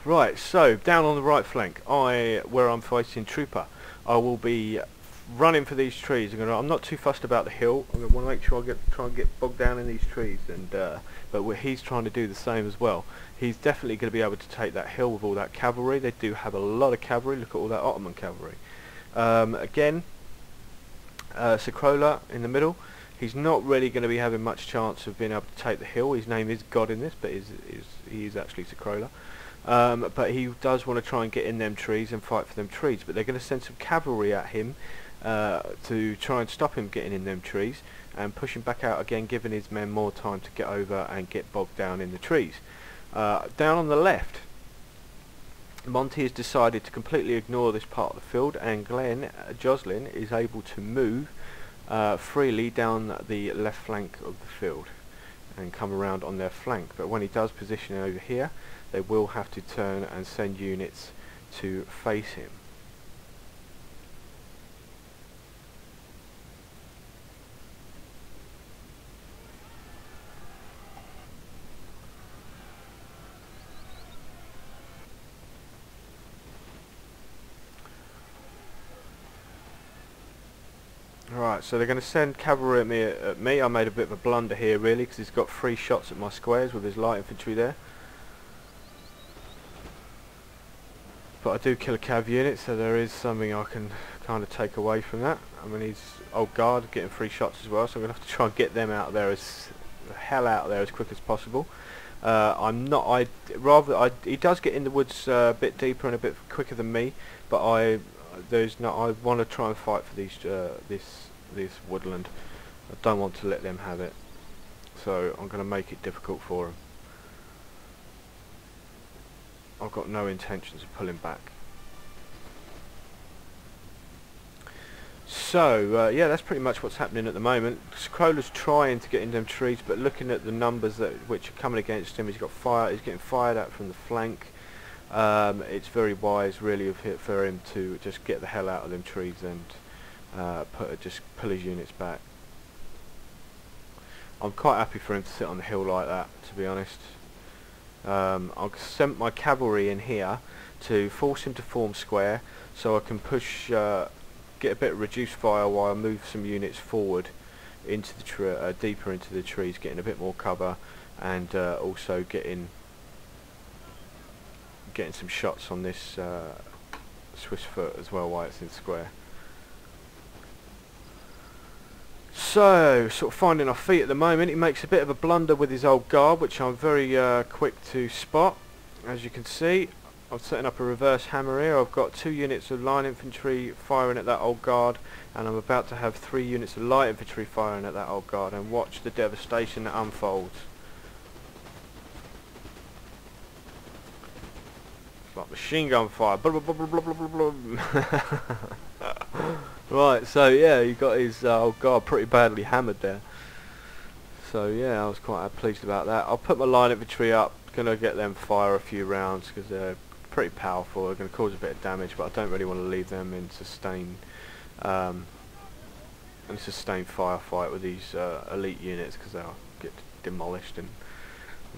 Right, so down on the right flank, where I'm fighting Trooper, I will be running for these trees. I'm not too fussed about the hill. I want to make sure I try and get bogged down in these trees, and but he's trying to do the same as well. He's definitely going to be able to take that hill with all that cavalry. They do have a lot of cavalry. Look at all that Ottoman cavalry. Again, Sakrola in the middle. He's not really going to be having much chance of being able to take the hill. His name is God in this, but he is actually Sakrola. But he does want to try and get in them trees and fight for them trees. But they're going to send some cavalry at him to try and stop him getting in them trees and push him back out again, giving his men more time to get over and get bogged down in the trees. Down on the left, Monty has decided to completely ignore this part of the field, and Joslin is able to move freely down the left flank of the field and come around on their flank. But when he does position over here, they will have to turn and send units to face him. Right, so they're going to send cavalry at me. I made a bit of a blunder here really, because he's got 3 shots at my squares with his light infantry there. But I do kill a cav unit, so there is something I can kind of take away from that. I mean, he's old guard getting 3 shots as well, so I'm going to have to try and get them out of there as quick as possible. He does get in the woods a bit deeper and a bit quicker than me, but I want to try and fight for this woodland. I don't want to let them have it, so I'm going to make it difficult for them. I've got no intentions of pulling back. So yeah, that's pretty much what's happening at the moment. Sakrola's trying to get in them trees, but looking at the numbers which are coming against him, he's getting fired at from the flank. It's very wise really for him to just get the hell out of them trees and just pull his units back. I'm quite happy for him to sit on the hill like that, to be honest. I'll send my cavalry in here to force him to form square, so I can push, get a bit of reduced fire while I move some units forward into the deeper into the trees, getting a bit more cover, and also getting some shots on this Swiss foot as well while it's in square. So, sort of finding our feet at the moment. He makes a bit of a blunder with his old guard, which I'm very quick to spot. As you can see, I'm setting up a reverse hammer here. I've got 2 units of line infantry firing at that old guard, and I'm about to have 3 units of light infantry firing at that old guard, and watch the devastation that unfolds. It's like machine gun fire. Blah, blah, blah, blah, blah, blah, blah. Right, so yeah, he got his old guard pretty badly hammered there. So yeah, I was quite pleased about that. I'll put my line infantry up, gonna get them fire a few rounds because they're pretty powerful. They're gonna cause a bit of damage, but I don't really want to leave them in sustained firefight with these elite units, because they'll get demolished and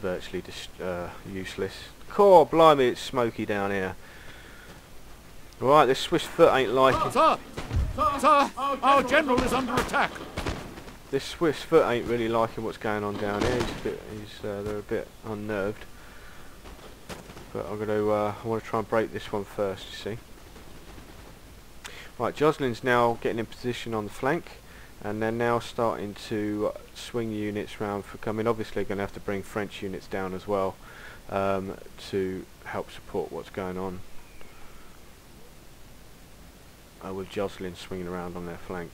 virtually useless. Core, blimey, it's smoky down here. Right, this Swiss foot ain't liking. Sir, our general is under attack. This Swiss foot ain't really liking what's going on down here. They're a bit unnerved. But I want to try and break this one first. You see. Right, Joslin's now getting in position on the flank, and they're now starting to swing units round. Obviously, they're going to have to bring French units down as well to help support what's going on. With Joslin swinging around on their flank.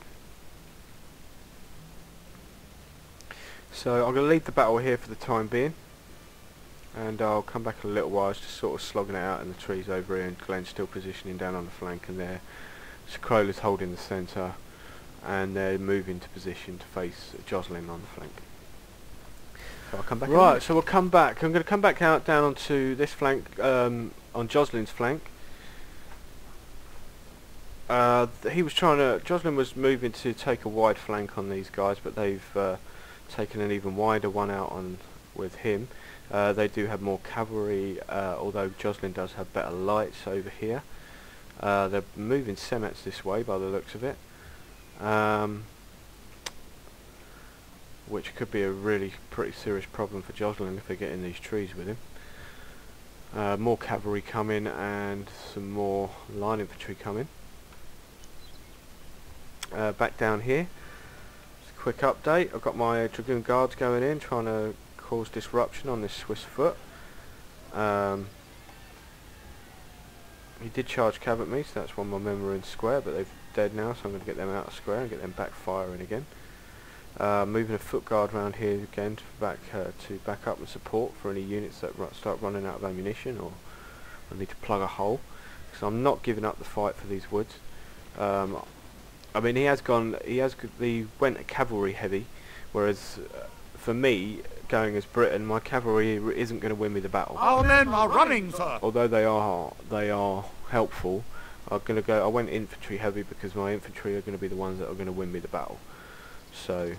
So I'm going to leave the battle here for the time being, and I'll come back in a little while, just sort of slogging it out in the trees over here, and Glenn's still positioning down on the flank, and there Sakrola's holding the centre, and they're moving to position to face Joslin on the flank. So I'll come back. Right, so we'll come back. I'm going to come back out down onto this flank, on Joslin's flank. Joslin was moving to take a wide flank on these guys, but they've taken an even wider one out with him, They do have more cavalry, although Joslin does have better lights over here. They're moving Semets this way by the looks of it, which could be a really pretty serious problem for Joslin if they get in these trees with him. More cavalry coming and some more line infantry coming. Back down here, just a quick update. I've got my Dragoon Guards going in, trying to cause disruption on this Swiss foot. He did charge cab at me, so that's one more member in square, but they're dead now, so I'm going to get them out of square and get them back firing again. Moving a foot guard around here again to back up and support for any units that start running out of ammunition, or I need to plug a hole. So I'm not giving up the fight for these woods. I mean, he went cavalry heavy, whereas for me, going as Britain, my cavalry isn't going to win me the battle. Our men are running, sir. Although they are helpful. I went infantry heavy because my infantry are going to be the ones that are going to win me the battle. So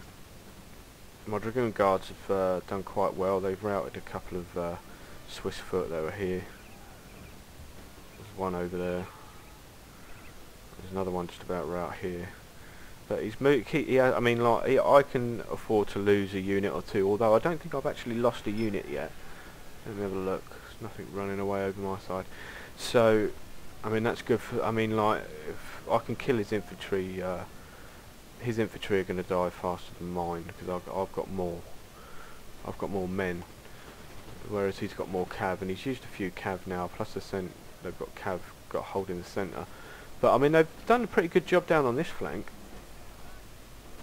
my Dragoon Guards have done quite well. They've routed a couple of Swiss foot that were here. There's one over there. There's another one just about right here. But he's I mean, like, I can afford to lose a unit or two, although I don't think I've actually lost a unit yet. Let me have a look. There's nothing running away over my side. So, I mean, that's good for, I mean, like, if I can kill his infantry are going to die faster than mine, because I've got more men, whereas he's got more cav, and he's used a few cav now, plus they've got cav got hold in the centre. But, I mean, they've done a pretty good job down on this flank.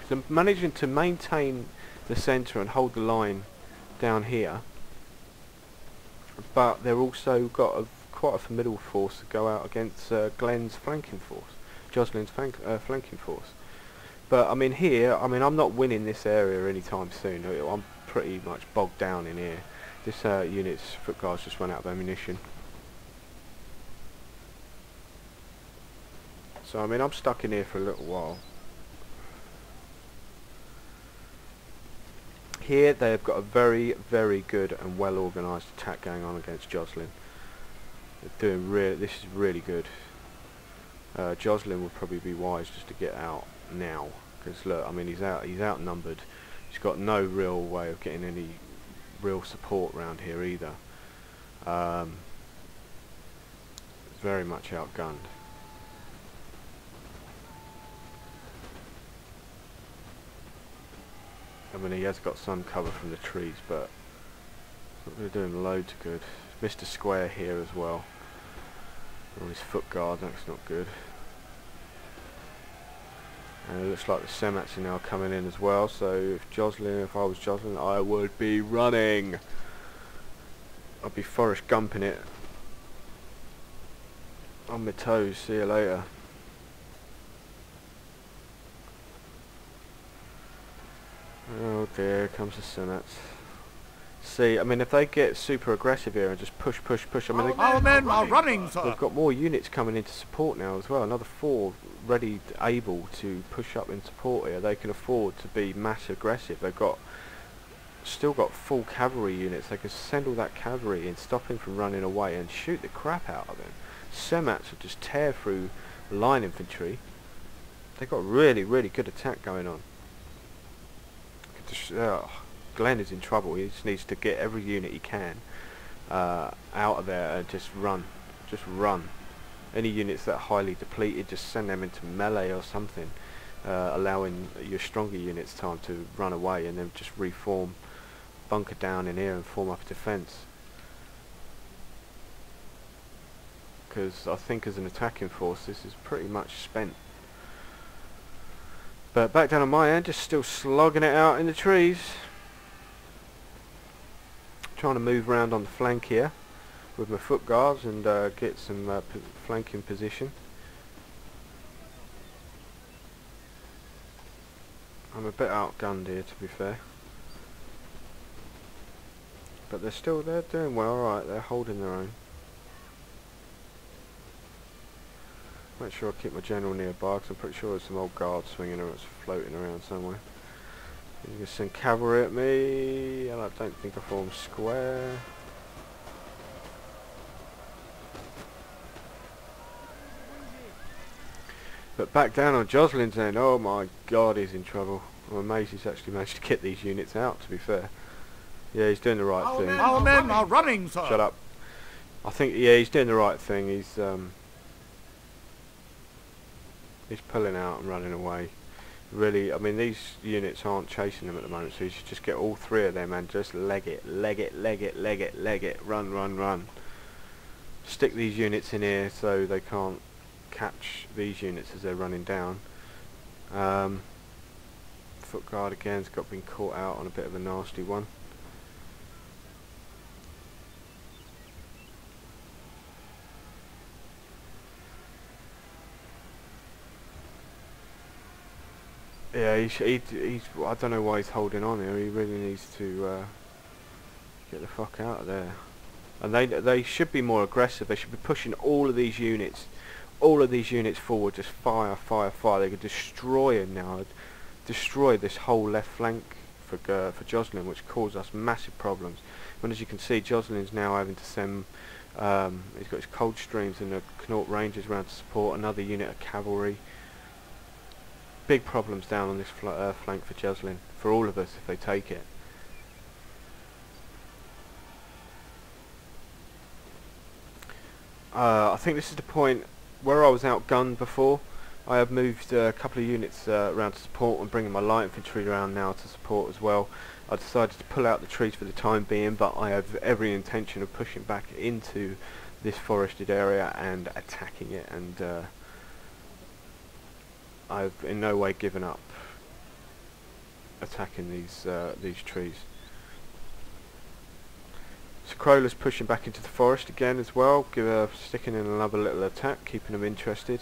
They're managing to maintain the centre and hold the line down here, but they've also got quite a formidable force to go out against Glenn's flanking force, Joslin's flanking force. But I mean, here, I mean, I'm not winning this area anytime soon. I'm pretty much bogged down in here. This unit's foot guards just run out of ammunition. So I mean, I'm stuck in here for a little while. Here they have got a very, very good and well organised attack going on against Joslin. They're doing this is really good. Joslin would probably be wise just to get out now, because look, I mean, he's outnumbered. He's got no real way of getting any real support around here either. Very much outgunned. I mean, he has got some cover from the trees, but it's not really doing loads of good. Missed a square here as well. On his foot guard, that's not good. And it looks like the Semets are now coming in as well, so if I was Joslin, I would be running. I'd be Forrest Gumping it. On my toes, see you later. Oh dear, here comes the Semets. See, I mean, if they get super aggressive here and just push, I mean, our men are running, sir. They've got more units coming into support now as well. Another 4 ready, able to push up in support here. They can afford to be mass aggressive. They've still got full cavalry units. They can send all that cavalry in, stop him from running away, and shoot the crap out of him. Semets will just tear through line infantry. They've got really, really good attack going on. Glenn is in trouble. He just needs to get every unit he can out of there and just run. Any units that are highly depleted, just send them into melee or something, allowing your stronger units time to run away, and then just reform, bunker down in here and form up a defence. Because I think as an attacking force this is pretty much spent. But back down on my end, just still slogging it out in the trees. Trying to move around on the flank here with my foot guards and get some flanking position. I'm a bit outgunned here, to be fair, but they're doing well. Alright, they're holding their own. Make sure I keep my general nearby, because I'm pretty sure there's some old guards swinging or it's floating around somewhere. He's going to send cavalry at me, and I don't think I formed square. But back down on Jocelyn's end, oh my god, he's in trouble. I'm amazed he's actually managed to get these units out, to be fair. Yeah, he's doing the right thing. Our men are running, sir. Shut up. I think, yeah, he's doing the right thing. He's pulling out and running away. Really, I mean, these units aren't chasing them at the moment, so you should just get all three of them and just leg it, leg it, leg it, leg it, leg it, run, run, run. Stick these units in here so they can't catch these units as they're running down. Foot guard again's been caught out on a bit of a nasty one. Yeah, he's I don't know why he's holding on here. He really needs to get the fuck out of there. And they should be more aggressive. They should be pushing all of these units forward. Just fire, fire, fire. They could destroy him now. Destroy this whole left flank for Jocelyn, which caused us massive problems. And as you can see, Jocelyn's now having to send. He's got his Coldstreams and the Connaught Rangers around to support another unit of cavalry. Big problems down on this flank for Jocelyn, for all of us if they take it. I think this is the point where I was outgunned before. I have moved a couple of units around to support and bringing my light infantry around now to support as well. I decided to pull out the trees for the time being, but I have every intention of pushing back into this forested area and attacking it, and I've in no way given up attacking these trees. Sacrola's pushing back into the forest again as well, sticking in another little attack, keeping them interested.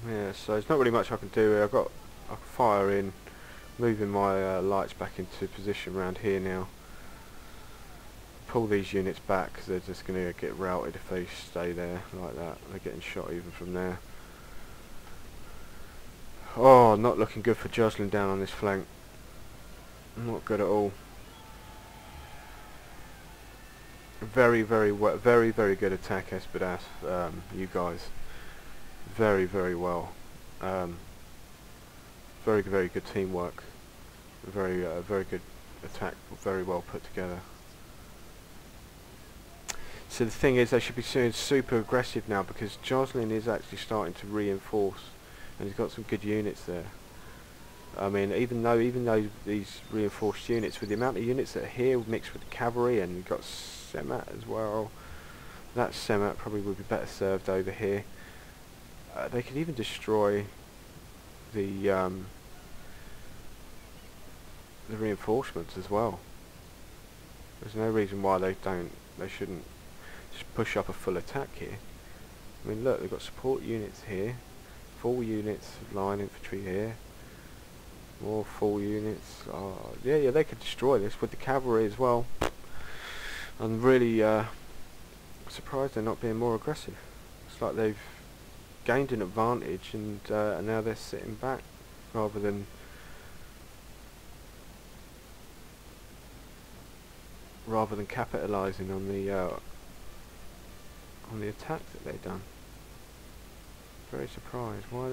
Yeah, so there's not really much I can do here. I can fire in, moving my lights back into position around here now. Pull these units back because they're just going to get routed if they stay there like that. They're getting shot even from there. Oh, not looking good for Jocelyn down on this flank. Not good at all. Very, very good attack, Espadas. You guys, very well. Very good teamwork. Very good attack. Very well put together. So the thing is, they should be doing super aggressive now because Jocelyn is actually starting to reinforce, and he's got some good units there. I mean, even though these reinforced units, with the amount of units that are here mixed with the cavalry, and you've got Semat as well, that Semat probably would be better served over here. They could even destroy the reinforcements as well. There's no reason why they shouldn't just push up a full attack here. I mean, look, they've got support units here, full units of line infantry here, more full units. Yeah, they could destroy this with the cavalry as well. I'm really surprised they're not being more aggressive. It's like they've gained an advantage, and now they're sitting back rather than capitalising on the attack that they've done. Very surprised. Why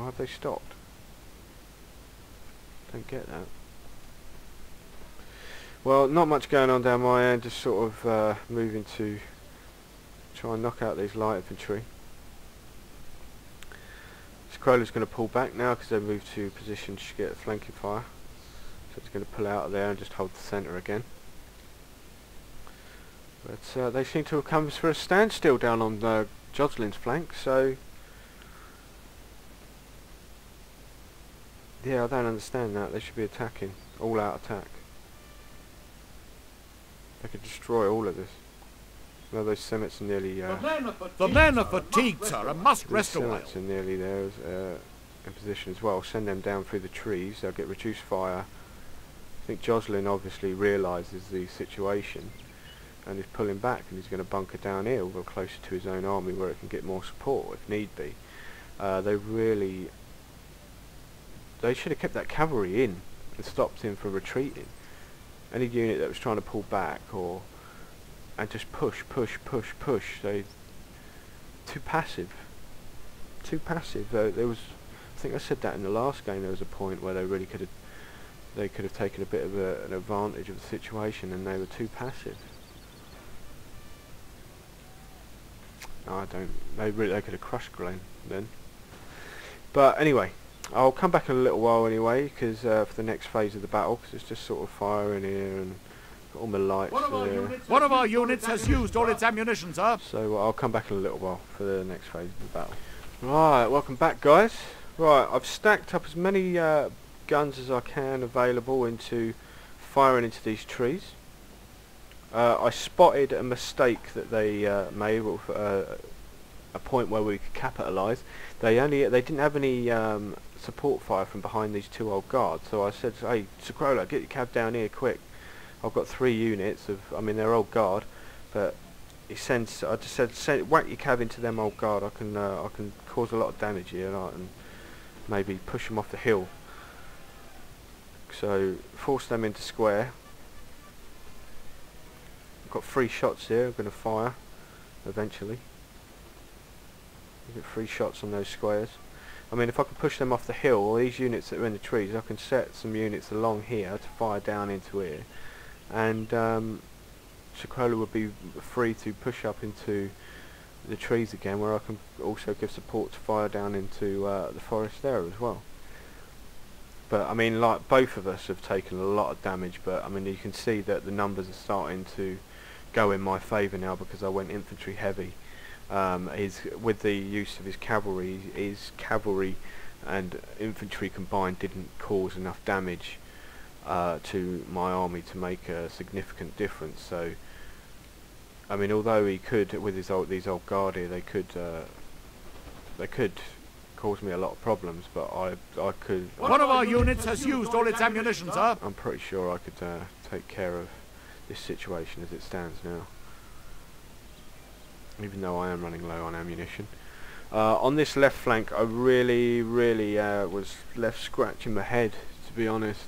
have they stopped? Don't get that. Well, not much going on down my end, just sort of moving to try and knock out these light infantry. Scroller's going to pull back now because they moved to position to get flanking fire. So it's going to pull out of there and just hold the centre again. But they seem to have come for a standstill down on Jocelyn's flank, so yeah, I don't understand that. They should be attacking, all out attack. They could destroy all of this. No, those Semits are nearly the men are fatigued, sir, and must rest a while. Semits are nearly there in position as well. Send them down through the trees, they'll get reduced fire. I think Jocelyn obviously realises the situation and is pulling back, and he's going to bunker down here a little closer to his own army where it can get more support if need be. They should have kept that cavalry in and stopped him from retreating. Any unit that was trying to pull back and just push. They too passive. There was, I think I said that in the last game. There was a point where they could have taken a bit of an advantage of the situation, and they were too passive. They could have crushed Glen then. But anyway, I'll come back in a little while anyway, because for the next phase of the battle, because it's just sort of firing here and got all my lights there. One of our units has used all its ammunition, sir. So I'll come back in a little while for the next phase of the battle. Right, welcome back, guys. Right, I've stacked up as many guns as I can available into firing into these trees. I spotted a mistake that they made with a point where we could capitalise. They didn't have any support fire from behind these two old guards, so I said, hey, Sakrola, get your cab down here quick. I've got 3 units of, I mean, they're old guard, but I just said, whack your cab into them old guard. I can cause a lot of damage here, and maybe push them off the hill. So force them into square. I've got 3 shots here. I'm going to fire eventually. Get 3 shots on those squares. I mean, if I can push them off the hill, or these units that are in the trees, I can set some units along here to fire down into here, and Sakrola would be free to push up into the trees again, where I can also give support to fire down into the forest there as well. But I mean, like, both of us have taken a lot of damage, but I mean, you can see that the numbers are starting to go in my favour now, because I went infantry heavy. With the use of his cavalry and infantry combined didn't cause enough damage to my army to make a significant difference. So I mean, although he could, with these old guard here, they could cause me a lot of problems, but I could. One of our units has used all its ammunition, sir. I'm pretty sure I could take care of this situation as it stands now, even though I am running low on ammunition. On this left flank, I really was left scratching my head, to be honest,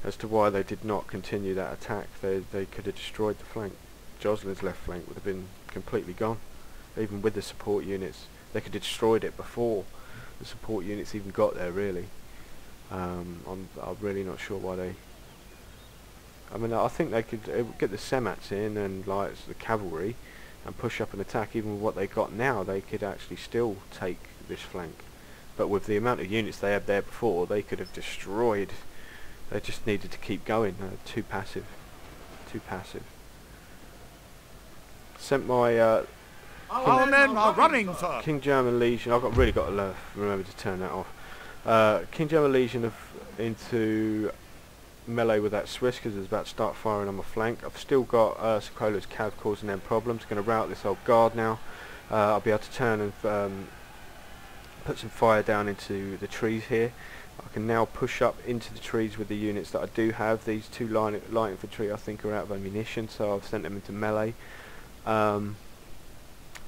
as to why they did not continue that attack. They could have destroyed the flank. Jocelyn's left flank would have been completely gone, even with the support units. They could have destroyed it before the support units even got there, really. I'm really not sure why they... I mean, I think they could get the Semats in and like the cavalry and push up an attack. Even with what they got now, they could actually still take this flank. But with the amount of units they had there before, they could have destroyed. They just needed to keep going. Too passive. Too passive. Sent my our men are running, sir. King German Legion. Really got to remember to turn that off. King German Legion into melee with that Swiss, because it's about to start firing on my flank. I've still got Sakrola's cav causing them problems. Going to rout this old guard now. I'll be able to turn and put some fire down into the trees here. I can now push up into the trees with the units that I do have. These 2 light infantry I think are out of ammunition, so I've sent them into melee.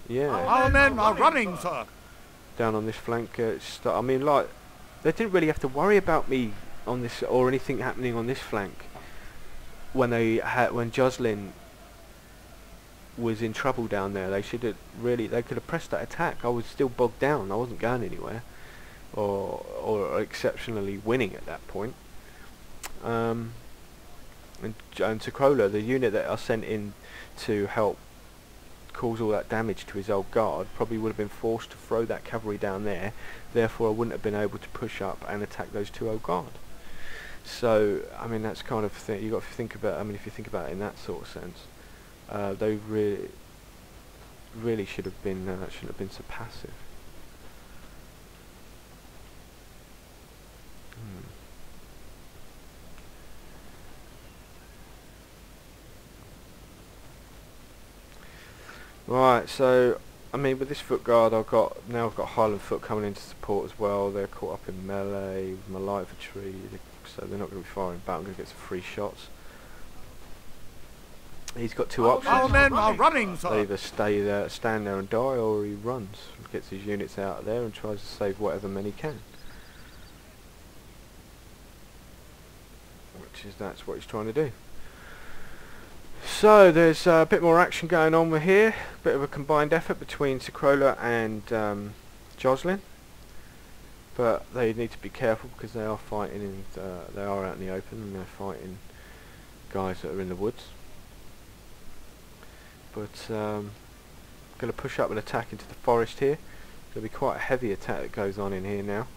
Yeah. Our men are running, sir. Down on this flank. I mean, like, they didn't really have to worry about me on this or anything happening on this flank when Jocelyn was in trouble down there. They could have pressed that attack. I was still bogged down. I wasn't going anywhere, or exceptionally winning at that point. And Sakrola, the unit that I sent in to help cause all that damage to his old guard, probably would have been forced to throw that cavalry down there. Therefore I wouldn't have been able to push up and attack those 2 old guard. So I mean, that's kind of thing you got to think about. I mean, if you think about it in that sort of sense, they really should have been shouldn't have been so passive. Right, so I mean, with this foot guard, I've got Highland foot coming into support as well. They're caught up in melee with my light infantry, so they're not going to be firing back. I'm going to get some free shots. He's got two options. Our men are running, sir. They either stay there, stand there and die, or he runs, gets his units out of there and tries to save whatever men he can. That's what he's trying to do. So there's a bit more action going on with here. Bit of a combined effort between Sacrola and Jocelyn. But they need to be careful because they are fighting and they are out in the open and they're fighting guys that are in the woods. But I'm going to push up an attack into the forest here. There'll be quite a heavy attack that goes on in here now.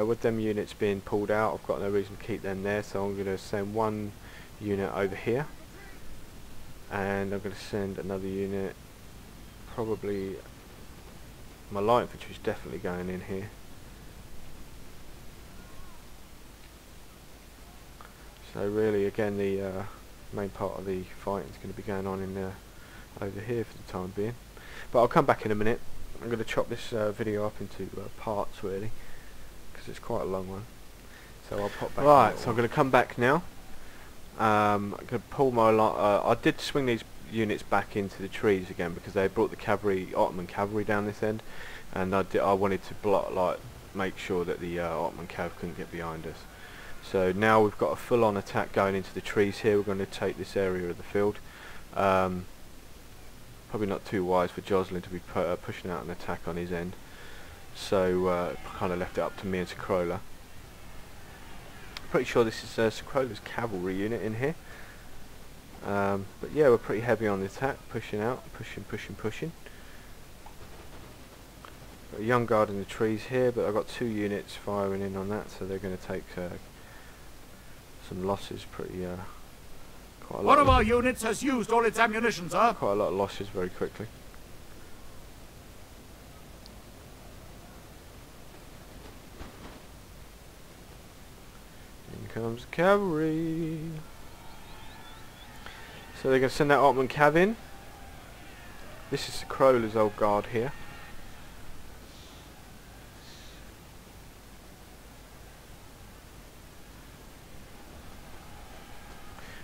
With them units being pulled out, I've got no reason to keep them there, so I'm going to send one unit over here. And I'm going to send another unit, probably my light infantry is definitely going in here. So really again the main part of the fighting is going to be going on in over here for the time being. But I'll come back in a minute. I'm going to chop this video up into parts really, because it's quite a long one. So I'll pop back. Right, so I'm going to come back now. I'm going to pull my I did swing these units back into the trees again because they brought the cavalry, Ottoman cavalry down this end, and I wanted to block, make sure that the Ottoman cav couldn't get behind us. So now we've got a full-on attack going into the trees here. We're going to take this area of the field. Probably not too wise for Jocelyn to be pushing out an attack on his end. So kind of left it up to me and Sacrola. Pretty sure this is Sacrola's cavalry unit in here. But yeah, we're pretty heavy on the attack, pushing out, pushing. Got a young guard in the trees here, but I've got two units firing in on that, so they're going to take some losses. Quite a lot. One of our units has used all its ammunition, sir. Quite a lot of losses very quickly. In comes the cavalry. So they're going to send that Ottoman cav in. This is Sacrola's old guard here.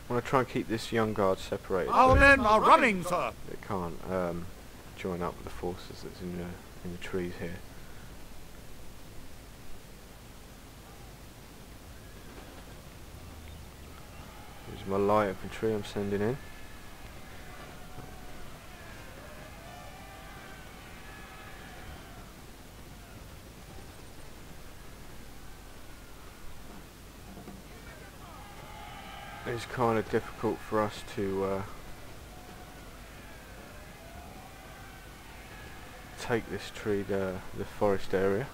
I want to try and keep this young guard separated. Our men are running, sir. They can't join up with the forces that's in the trees here. Here's my light infantry I'm sending in. It's kind of difficult for us to take this tree, the forest area.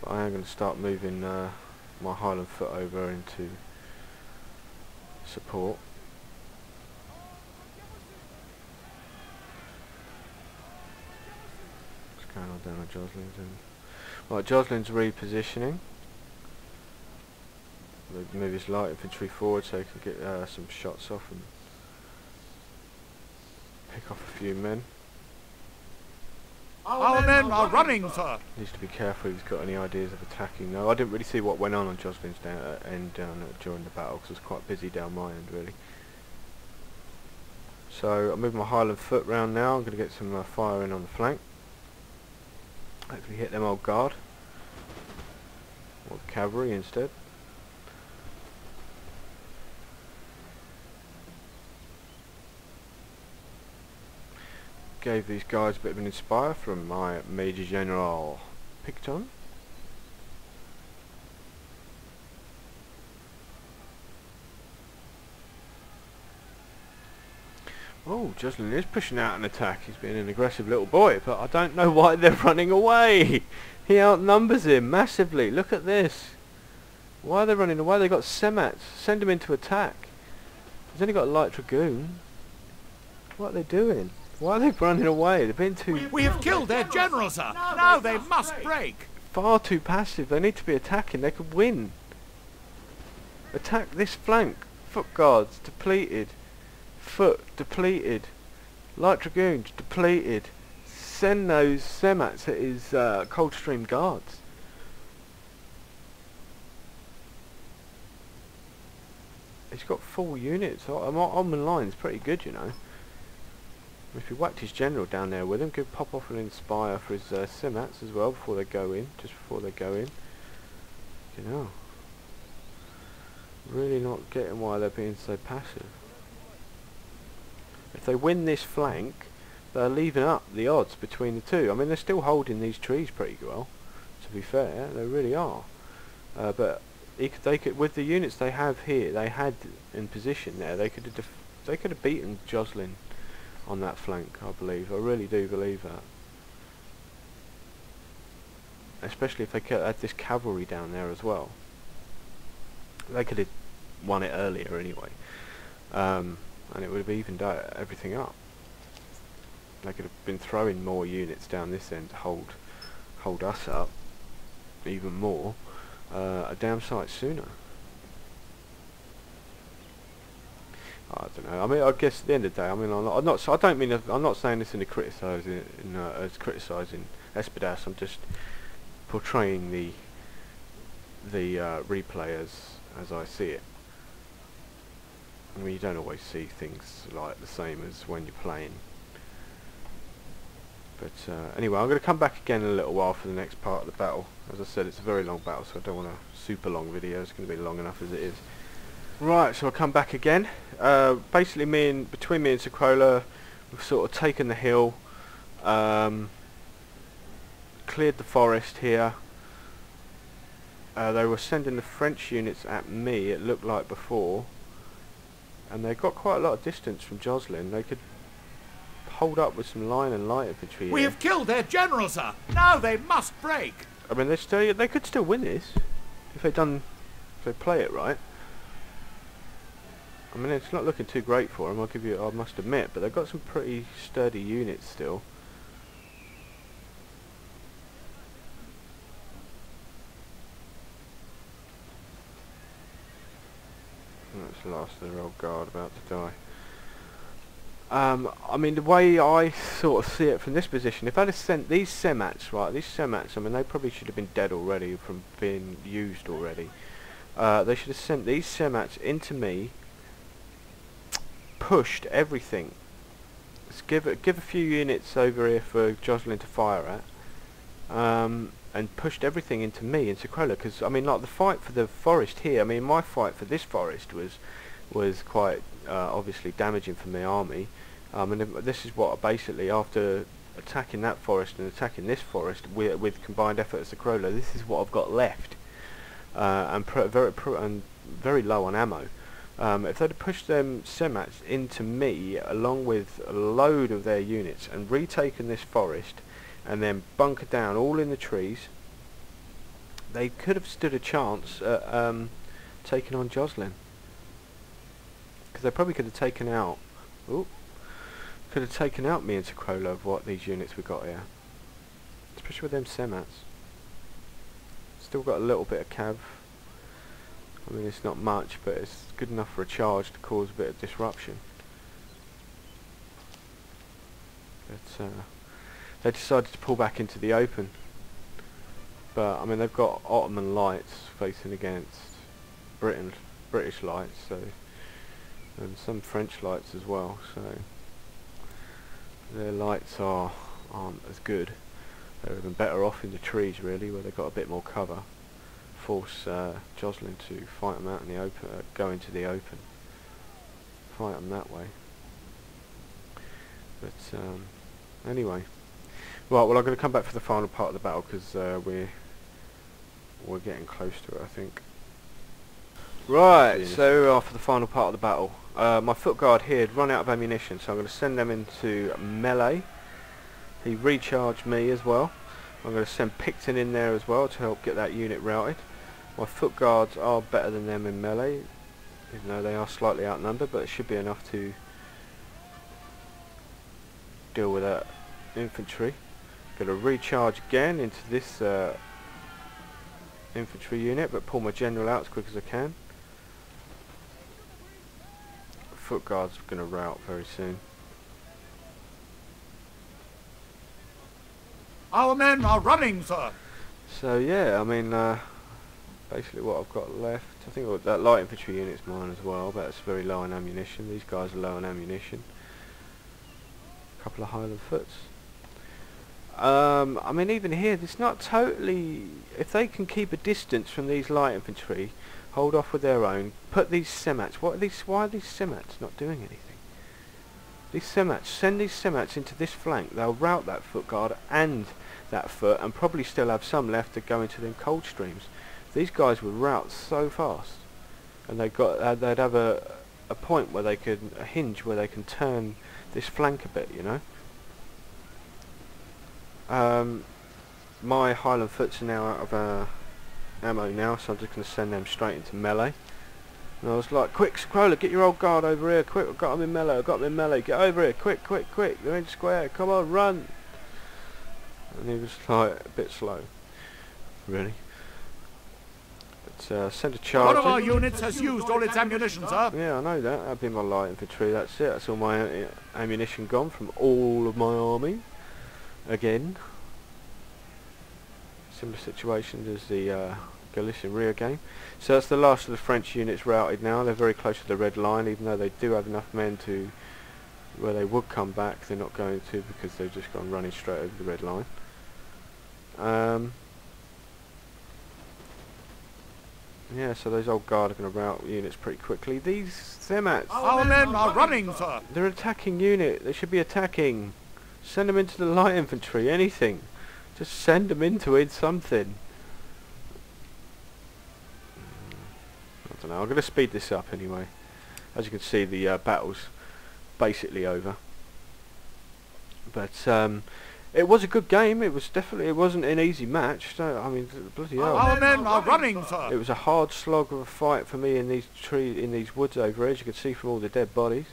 But I am going to start moving my Highland foot over into support. What's going on down at Jocelyn's end? Right, Jocelyn's repositioning. Move his light infantry forward so he can get some shots off and pick off a few men. Our men are running, sir. Needs to be careful if he's got any ideas of attacking. No, I didn't really see what went on Jocelyn's end during the battle because it was quite busy down my end really. So I'm moving my Highland foot round now. I'm going to get some firing on the flank. Hopefully hit them old guard. Or the cavalry instead. Gave these guys a bit of an inspire from my Major General Picton. Oh, Jocelyn is pushing out an attack. He's being an aggressive little boy, but I don't know why they're running away. He outnumbers him massively. Look at this. Why are they running away? They've got Semats. Send him into attack. He's only got a light dragoon. What are they doing? Why are they running away? They've been too... We have killed their general, sir. Now they must break. Far too passive. They need to be attacking. They could win. Attack this flank. Foot guards depleted. Foot depleted. Light dragoons depleted. Send those Semats at his Coldstream guards. He's got full units. Ottoman line's pretty good, you know. If he whacked his general down there with him, could pop off and inspire for his Simats as well before they go in. Just before they go in. You know. Really not getting why they're being so passive. If they win this flank, they're leaving up the odds between the two. I mean, they're still holding these trees pretty well, to be fair. They really are. But they could, with the units they have here, they had in position there, they could have beaten Jocelyn on that flank, I believe. I really do believe that. Especially if they could had this cavalry down there as well. They could have won it earlier anyway. And it would have evened out everything up. They could have been throwing more units down this end to hold us up even more a damn sight sooner. I don't know. I mean, I guess at the end of the day, I mean, I'm not saying this in a criticising as criticising espadas. I'm just portraying the replay as I see it. I mean, you don't always see things like the same as when you're playing. But anyway, I'm going to come back again in a little while for the next part of the battle. As I said, it's a very long battle, so I don't want a super long video. It's going to be long enough as it is. Right, so I'll come back again. Basically, between me and Sacrola, we've sort of taken the hill, cleared the forest here. They were sending the French units at me, it looked like before, and they got quite a lot of distance from Jocelyn. They could hold up with some line and light infantry. We have killed their general, sir. Now they must break. I mean, they could still win this if they play it right. I mean, it's not looking too great for them, I must admit, but they've got some pretty sturdy units still. That's the last of their old guard about to die. I mean, the way I sort of see it from this position, if I'd have sent these Semats, right, I mean, they probably should have been dead already from being used already. They should have sent these Semats into me, pushed everything. Let's give a few units over here for Jocelyn to fire at, and pushed everything into me and Sacrola, because I mean, like the fight for the forest here, I mean, my fight for this forest was quite obviously damaging for my army. And this is what basically, after attacking that forest and attacking this forest with combined effort of Sacrola, this is what I've got left, and very low on ammo. If they'd have pushed them Semats into me along with a load of their units and retaken this forest and then bunkered down all in the trees, they could have stood a chance at taking on Jocelyn. Because they probably could have taken out me and Sacrola of what these units we got here. Especially with them Semats. Still got a little bit of cav. I mean, it's not much, but it's good enough for a charge to cause a bit of disruption. But they decided to pull back into the open. But I mean, they've got Ottoman lights facing against British lights, so, and some French lights as well. So their lights aren't as good. They're even better off in the trees, really, where they've got a bit more cover. Force Jocelyn to fight them out in the open, go into the open, fight them that way. But anyway, right. Well, I'm going to come back for the final part of the battle because we're getting close to it, I think. Right. So for the final part of the battle, my foot guard here had run out of ammunition, so I'm going to send them into melee. He recharged me as well. I'm going to send Picton in there as well to help get that unit routed. My foot guards are better than them in melee, even though they are slightly outnumbered, but it should be enough to deal with that infantry. Going to recharge again into this infantry unit, but pull my general out as quick as I can. Foot guards are going to rout very soon. Our men are running, sir. So yeah, I mean, basically what I've got left. I think that light infantry unit's mine as well, but it's very low on ammunition. These guys are low on ammunition. A couple of Highland Foots. I mean, even here, it's not totally... If they can keep a distance from these light infantry, hold off with their own, put these semats... Why are these semats not doing anything? These semats, send these semats into this flank. They'll rout that foot guard and that foot, and probably still have some left to go into them cold streams. These guys would rout so fast, and they'd have a point where they could, a hinge where they can turn this flank a bit, you know. My Highland Foots are now out of ammo now, so I'm just going to send them straight into melee. And I was like, quick, Scroller, get your old guard over here, quick, I've got them in melee, get over here, quick, they're in square, come on, run. And he was like, a bit slow, really. But send a charge. One of our units has used all its ammunition, sir. Yeah, I know that, that'd be my light infantry, that's it, that's all my ammunition gone from all of my army. Again. Similar situation as the Galician rear game. So that's the last of the French units routed now. They're very close to the red line, even though they do have enough men to where they would come back. They're not going to, because they've just gone running straight over the red line. Yeah, so those old guard are going to rout units pretty quickly. These semats, our men are running, sir. they're an attacking unit. They should be attacking. Send them into the light infantry, anything. Just send them into it, something. I don't know, I'm going to speed this up anyway. As you can see, the battle's basically over. But it was a good game. It wasn't an easy match. So, I mean, bloody hell. Our men are running, sir. It was a hard slog of a fight for me in these woods over here, as you can see from all the dead bodies.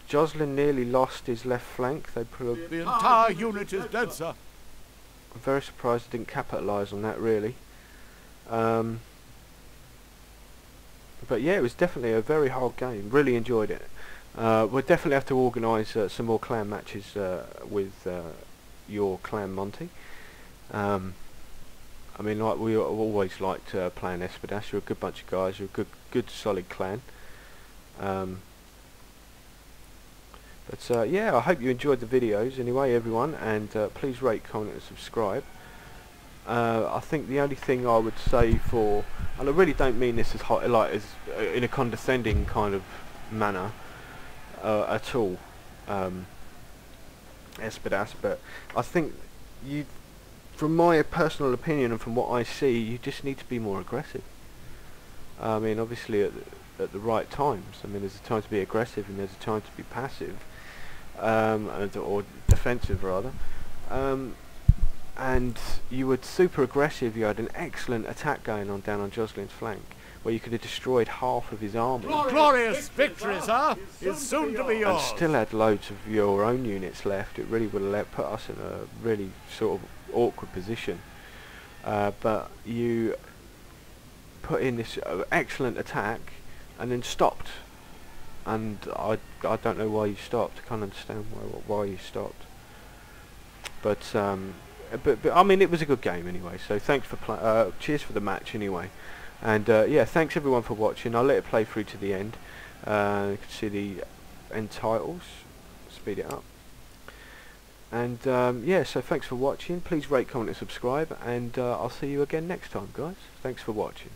Jocelyn nearly lost his left flank. They put The entire unit is dead, sir. I'm very surprised I didn't capitalise on that, really. But yeah, it was definitely a very hard game. Really enjoyed it. We'll definitely have to organise some more clan matches with your clan, Monty. I mean, like we always liked playing Espadas. You're a good bunch of guys. You're a good solid clan. But yeah, I hope you enjoyed the videos anyway, everyone, and please rate, comment and subscribe. I think the only thing I would say for, and I really don't mean this as in a condescending kind of manner at all, Espadas, but I think from my personal opinion and from what I see, you just need to be more aggressive. I mean, obviously at the right times. I mean, there's a time to be aggressive and there's a time to be passive, or defensive rather. And you were super aggressive. You had an excellent attack going on down on Jocelyn's flank, where you could have destroyed half of his army. Glorious victory, sir, is soon to be yours. And still had loads of your own units left. It really would have put us in a really sort of awkward position. But you put in this excellent attack and then stopped. And I don't know why you stopped. I can't understand why you stopped. But I mean, it was a good game anyway. So thanks for cheers for the match anyway. And yeah, thanks everyone for watching. I'll let it play through to the end. You can see the end titles. Speed it up. And yeah, so thanks for watching. Please rate, comment and subscribe. And I'll see you again next time, guys. Thanks for watching.